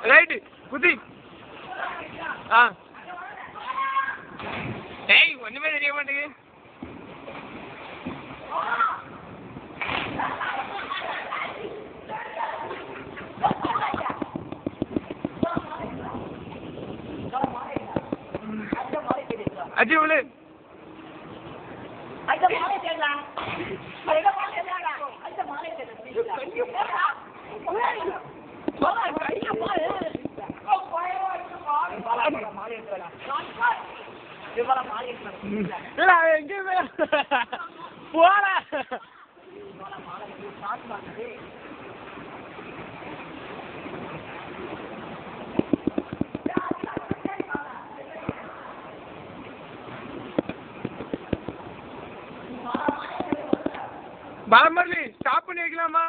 Right குதி. ஏய் ஒண்ணுமே தெரிய மாட்டேங்குது. அஜி விழு. போல பாலமரலி ஸ்டாப் பண்ணி வைக்கலாமா?